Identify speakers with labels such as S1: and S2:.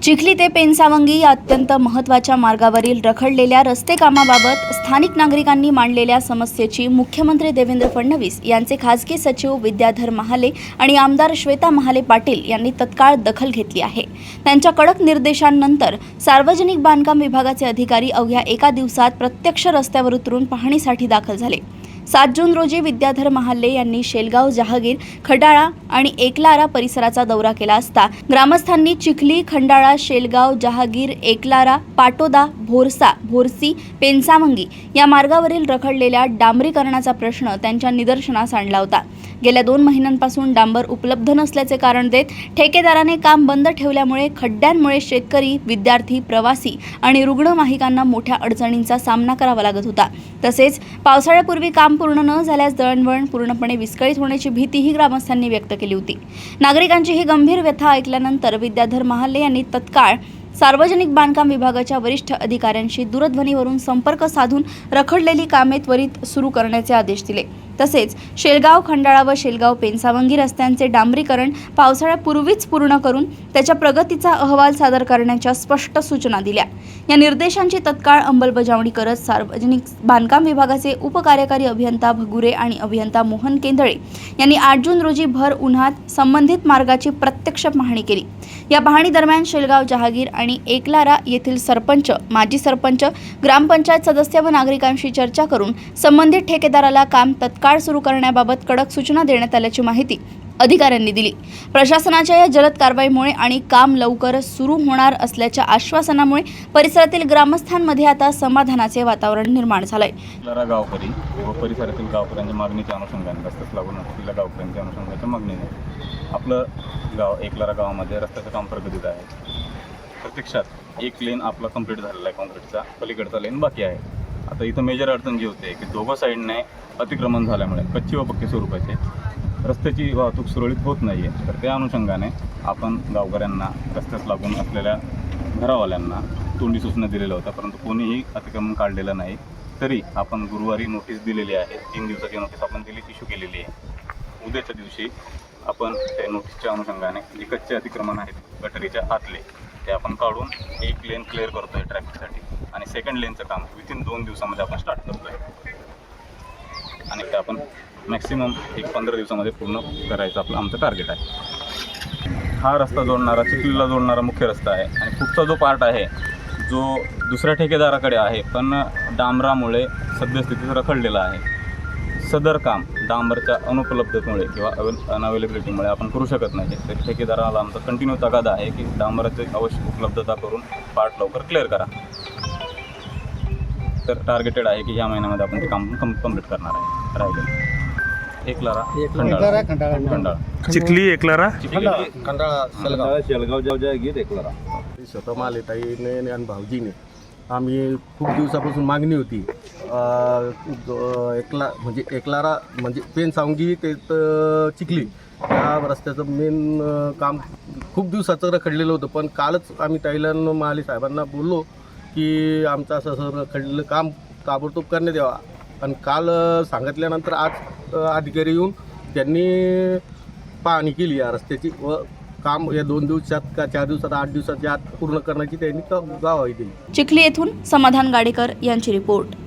S1: चिखली ते पेनसावंगी या अत्यंत महत्त्वाच्या मार्गावरील रखडलेल्या रस्ते कामाबाबत स्थानिक नागरिकांनी मांडलेल्या समस्येची मुख्यमंत्री देवेंद्र फडणवीस यांचे खासगी सचिव विद्याधर महाले आणि आमदार श्वेता महाले पाटील यांनी तत्काळ दखल घेतली आहे। त्यांच्या कडक निर्देशांनंतर सार्वजनिक बांधकाम विभागाचे अधिकारी अवघ्या एका दिवसात प्रत्यक्ष रस्त्यावर उतरून पाहणीसाठी दाखल झाले। 7 जून रोजी विद्याधर महाले यांनी शेलगाव, जहागीर, खंडाळा आणि एकलारा परिसराचा दौरा केला असता ग्रामस्थांनी चिखली, खंडाळा, शेलगाव, जहागीर, एकलारा, पाटोदा, भोरसा, भोरसी, पेनसावंगी या मार्गावरील रखडलेल्या डांबरीकरणाचा प्रश्न त्यांच्या निदर्शनास आणला होता। गेल्या 2 महिन्यांपासून डांबर उपलब्ध नसल्याचे कारण देत ठेकेदाराने काम बंद ठेवल्यामुळे खड्ड्यांमुळे शेतकरी, विद्यार्थी, प्रवासी आणि रुग्णवाहिकांना मोठ्या अडचणींचा सामना करावा लागत होता। तसेच पावसाळ्यापूर्वी काम पूर्ण न झाल्यास दळणवळण पूर्णपणे विस्कळीत होण्याची भीतीही ग्रामस्थांनी व्यक्त केली होती। नागरिकांची ही गंभीर व्यथा ऐकल्यानंतर विद्याधर महाले यांनी तत्काळ सार्वजनिक बांधकाम विभागाच्या वरिष्ठ अधिकाऱ्यांशी दूरध्वनीवरून संपर्क साधून रखडलेली कामे त्वरित सुरू करण्याचे आदेश दिले। तसेच शेलगाव, खंडाळा व शेलगाव पेनसावंगी रस्त्यांचे डांबरीकरण पावसाळ्यापूर्वीच पूर्ण करून त्याच्या प्रगतीचा अहवाल सादर करण्याच्या स्पष्ट सूचना दिल्या। या निर्देशांची तत्काळ अंमलबजावणी करत सार्वजनिक बांधकाम विभागाचे उपकार्यकारी अभियंता भगुरे आणि अभियंता मोहन केंदळे यांनी 8 जून रोजी भर उन्हात संबंधित मार्गाची प्रत्यक्ष पाहणी केली। या पाहणी दरम्यान शेलगाव, जहागीर आणि एकलारा येथील सरपंच, माजी सरपंच, ग्रामपंचायत सदस्य व नागरिकांशी चर्चा करून संबंधित ठेकेदाराला काम तत्काळ सुरू करण्याबाबत कडक सूचना देण्यात आल्याची माहिती अधिकाऱ्यांनी दिली। प्रशासनाच्या या जलद कारवाईमुळे आणि काम लवकरच सुरू होणार असल्याच्या आश्वासनामुळे परिसरातील ग्रामस्थांमध्ये आता समाधानाचे वातावरण निर्माण झालंय।
S2: एकलारा गावकरी व परिसरातील गावकऱ्यांच्या मागणीच्या अनुषंगाने रस्त्यास लागून असलेल्या गावकऱ्यांच्या अनुषंगाच्या मागणीने आपलं गाव एकलारा गावामध्ये रस्त्याचं काम प्रगतीत आहे। प्रत्यक्षात एक लेन आपला कंप्लीट झालेला आहे, कॉन्क्रीटचा पलीकडचा लेन बाकी आहे। आता इथं मेजर अडचण जी होते की दोघं साईडने अतिक्रमण झाल्यामुळे कच्ची व पक्की स्वरूपाचे रस्त्याची वाहतूक सुरळीत होत नाही आहे। तर त्या अनुषंगाने आपण गावकऱ्यांना रस्त्यास लागून असलेल्या घरावाल्यांना तोंडी सूचना दिलेल्या होत्या, परंतु कोणीही अतिक्रमण काढलेलं नाही। तरी आपण गुरुवारी नोटीस दिलेली आहे, 3 दिवसाची नोटीस आपण दिली, इश्यू केलेली आहे। उद्याच्या दिवशी आपण त्या नोटीसच्या अनुषंगाने जे कच्चे अतिक्रमण आहेत गटरीच्या आतले ते आपण काढून एक लेन क्लिअर करतो आहे ट्रॅफिकसाठी, आणि सेकंड लेनचं काम विथिन 2 दिवसामध्ये आपण स्टार्ट करतो आहे, आणि ते आपण मॅक्सिमम 15 दिवसामध्ये पूर्ण करायचं आमचं टार्गेट आहे। हा रस्ता जोडणारा, चिखलीला जोडणारा मुख्य रस्ता आहे, आणि पुढचा जो पार्ट आहे जो दुसऱ्या ठेकेदाराकडे आहे पण डांबरामुळे सद्यस्थितीत रखडलेला आहे। सदर काम डांबरच्या अनुपलब्धतेमुळे किंवा अनअवेलेबिलिटीमुळे आपण करू शकत नाही। तरी ठेकेदाराला आमचा कंटिन्यू तगादा आहे की डांबराची आवश्यक उपलब्धता करून पार्ट लवकर क्लिअर करा। तर टार्गेटेड आहे की या महिन्यामध्ये आपण ते काम कंप्लीट करणार आहे। राहिले एकलारा, खंडाळा,
S3: चिखली, एकलारा,
S2: खंडाळा, शेलगाव, जहागीर, एकलारा।
S4: स्वतः मालेताईने आणि भाऊजीने आम्ही खूप दिवसापासून मागणी होती एकलारा म्हणजे पेनसावंगी ते चिखली या रस्त्याचं मेन काम खूप दिवसाचं रखडलेलं होतं। पण कालच आम्ही ताईला महाले साहेबांना बोललो की आमचं असं रखडलेलं काम ताबडतोब करण्यात यावा, आणि काल सांगितल्यानंतर आज अधिकारी येऊन त्यांनी पाहणी केली या रस्त्याची व काम या 2 दिवसात का 4 दिवसात 8 दिवसाच्या आत पूर्ण करण्याची त्यांनी गावाही दिली।
S1: चिखली येथून समाधान गाडेकर यांची रिपोर्ट।